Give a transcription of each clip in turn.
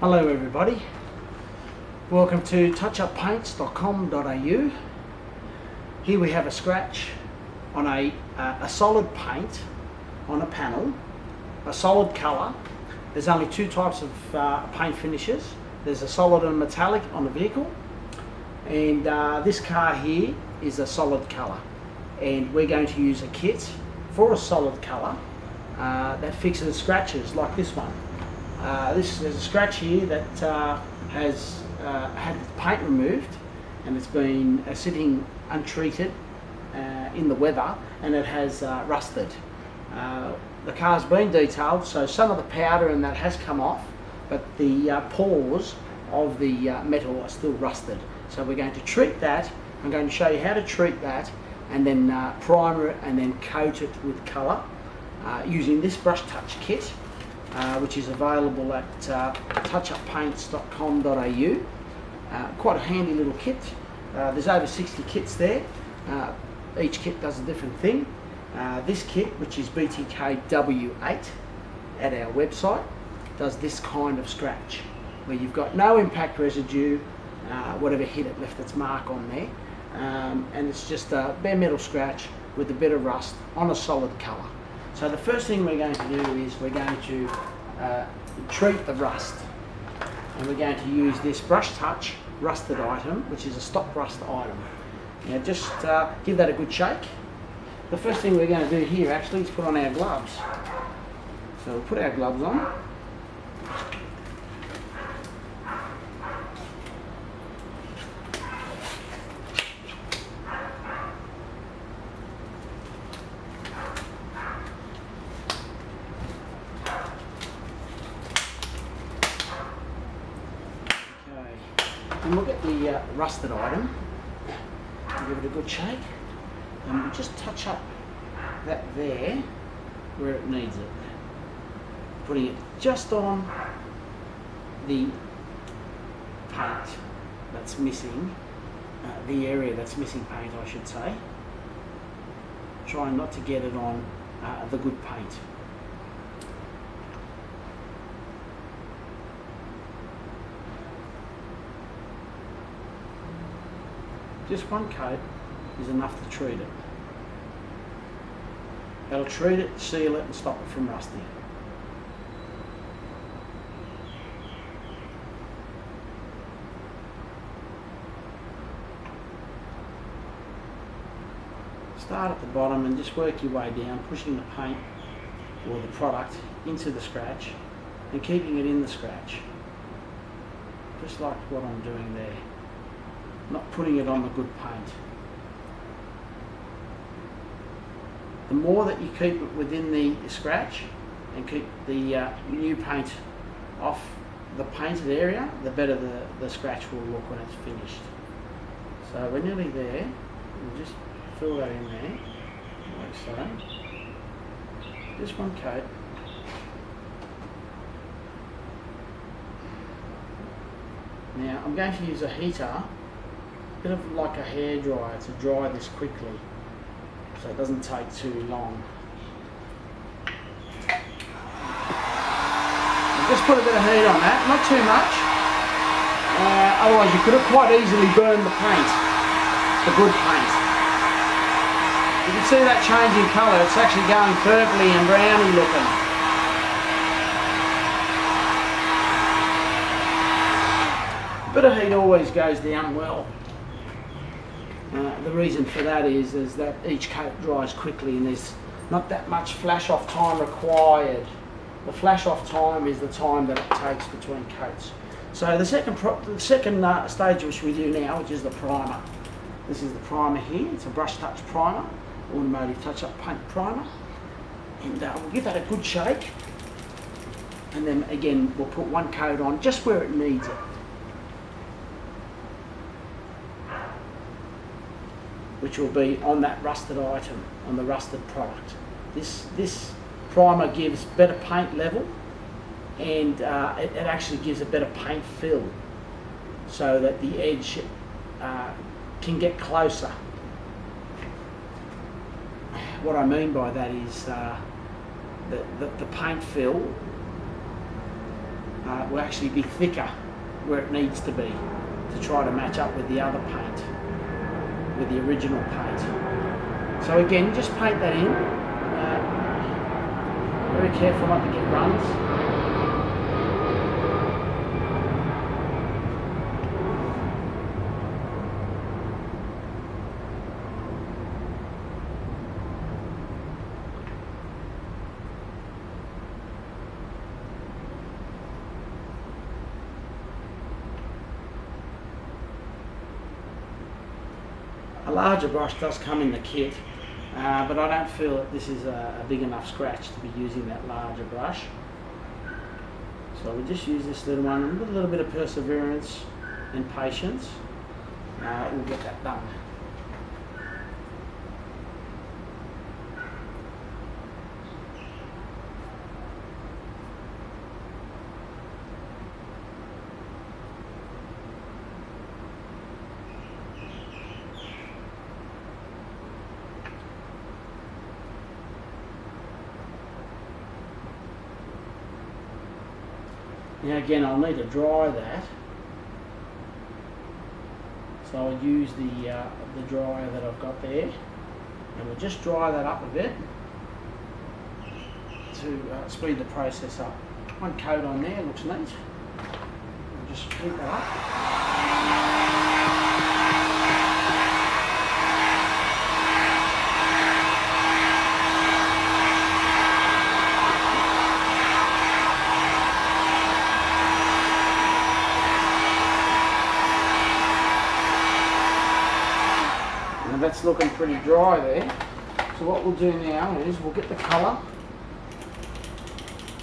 Hello everybody, welcome to touchuppaints.com.au. Here we have a scratch on a solid paint on a panel, a solid colour. There's only two types of paint finishes. There's a solid and metallic on the vehicle, and this car here is a solid colour, and we're going to use a kit for a solid colour that fixes scratches like this one. There's a scratch here that has had the paint removed, and it's been sitting untreated in the weather, and it has rusted. The car's been detailed, so some of the powder and that has come off, but the pores of the metal are still rusted. So we're going to treat that. I'm going to show you how to treat that, and then primer it and then coat it with colour using this brush touch kit, which is available at touchuppaints.com.au. Quite a handy little kit. There's over 60 kits there. Each kit does a different thing. This kit, which is BTKW8 at our website, does this kind of scratch where you've got no impact residue, whatever hit it left its mark on there, and it's just a bare metal scratch with a bit of rust on a solid colour. So the first thing we're going to do is we're going to treat the rust, and we're going to use this brush touch rusted item, which is a stop rust item. Now just give that a good shake. The first thing we're going to do here actually is put on our gloves. So we'll put our gloves on. And we'll get the rusted item and give it a good shake, and we'll just touch up that there where it needs it, putting it just on the paint that's missing, the area that's missing paint I should say, trying not to get it on the good paint. Just one coat is enough to treat it. That'll treat it, seal it and stop it from rusting. Start at the bottom and just work your way down, pushing the paint or the product into the scratch and keeping it in the scratch. Just like what I'm doing there. Not putting it on the good paint. The more that you keep it within the scratch and keep the new paint off the painted area, the better the scratch will look when it's finished. So we're nearly there. We'll just fill that in there, like so. Just one coat. Now I'm going to use a heater, bit of like a hairdryer, to dry this quickly so it doesn't take too long. I'll just put a bit of heat on that, not too much, otherwise you could have quite easily burned the paint, the good paint. You can see that change in colour, it's actually going purpley and browny looking. A bit of heat always goes down well. The reason for that is that each coat dries quickly and there's not that much flash off time required. The flash off time is the time that it takes between coats. So the second stage which we do now, which is the primer. This is the primer here. It's a brush touch primer, automotive touch up paint primer, and we'll give that a good shake, and then again we'll put one coat on just where it needs it, which will be on that rusted item, on the rusted product. This primer gives better paint level, and it actually gives a better paint fill, so that the edge can get closer. What I mean by that is the paint fill will actually be thicker where it needs to be to try to match up with the other paint, with the original paint. So again, just paint that in. Very careful not to get runs. A larger brush does come in the kit, but I don't feel that this is a big enough scratch to be using that larger brush. So we just use this little one, and with a little bit of perseverance and patience, we'll get that done. Now again, I'll need to dry that, so I'll use the dryer that I've got there, and we'll just dry that up a bit to speed the process up. One coat on there looks neat. I'll just heat that up. That's looking pretty dry there. So what we'll do now is we'll get the colour,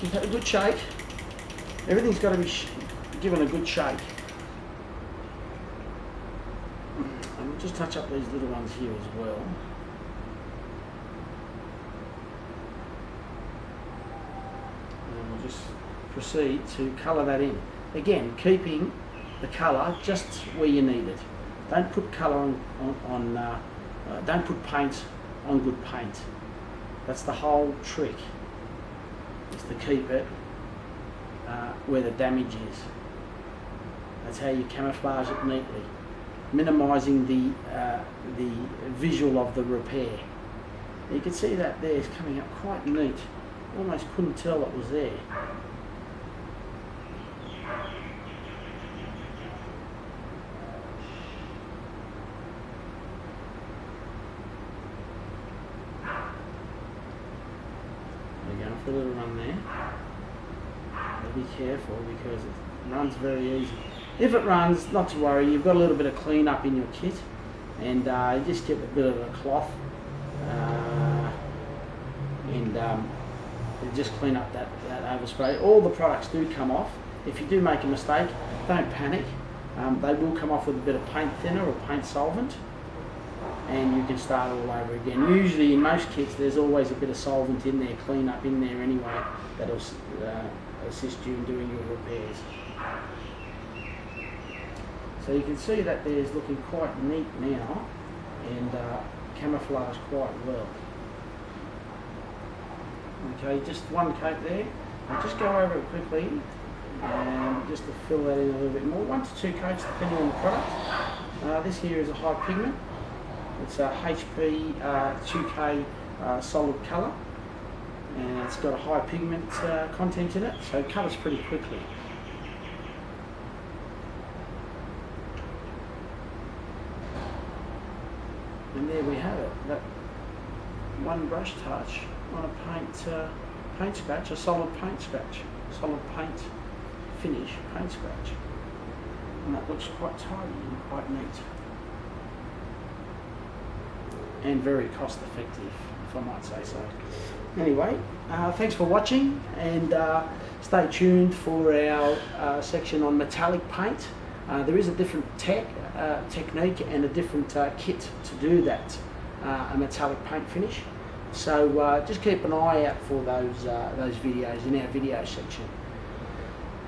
give that a good shake. Everything's got to be given a good shake. And we'll just touch up these little ones here as well. And we'll just proceed to colour that in. Again, keeping the colour just where you need it. Don't put colour don't put paint on good paint. That's the whole trick, is to keep it where the damage is. That's how you camouflage it neatly, minimising the visual of the repair. You can see that there is coming up quite neat. Almost couldn't tell it was there. A little run there. But be careful because it runs very easy. If it runs, not to worry, you've got a little bit of clean up in your kit, and you just get a bit of a cloth and just clean up that overspray. All the products do come off. If you do make a mistake, don't panic. They will come off with a bit of paint thinner or paint solvent, and you can start all over again. Usually in most kits there's always a bit of solvent in there, clean up in there anyway, that'll assist you in doing your repairs. So you can see that there's looking quite neat now, and camouflaged quite well. Okay, just one coat there. I'll just go over it quickly, and just to fill that in a little bit more. 1 to 2 coats depending on the product. This here is a high pigment. It's a HP 2K solid colour, and it's got a high pigment content in it, so it colours pretty quickly. And there we have it, that one brush touch on a paint scratch, a solid paint scratch, solid paint finish paint scratch, and that looks quite tidy and quite neat. And very cost effective, if I might say so. Anyway, thanks for watching, and stay tuned for our section on metallic paint. There is a different technique and a different kit to do that, a metallic paint finish. So just keep an eye out for those videos in our video section.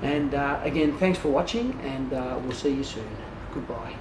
And again, thanks for watching, and we'll see you soon. Goodbye.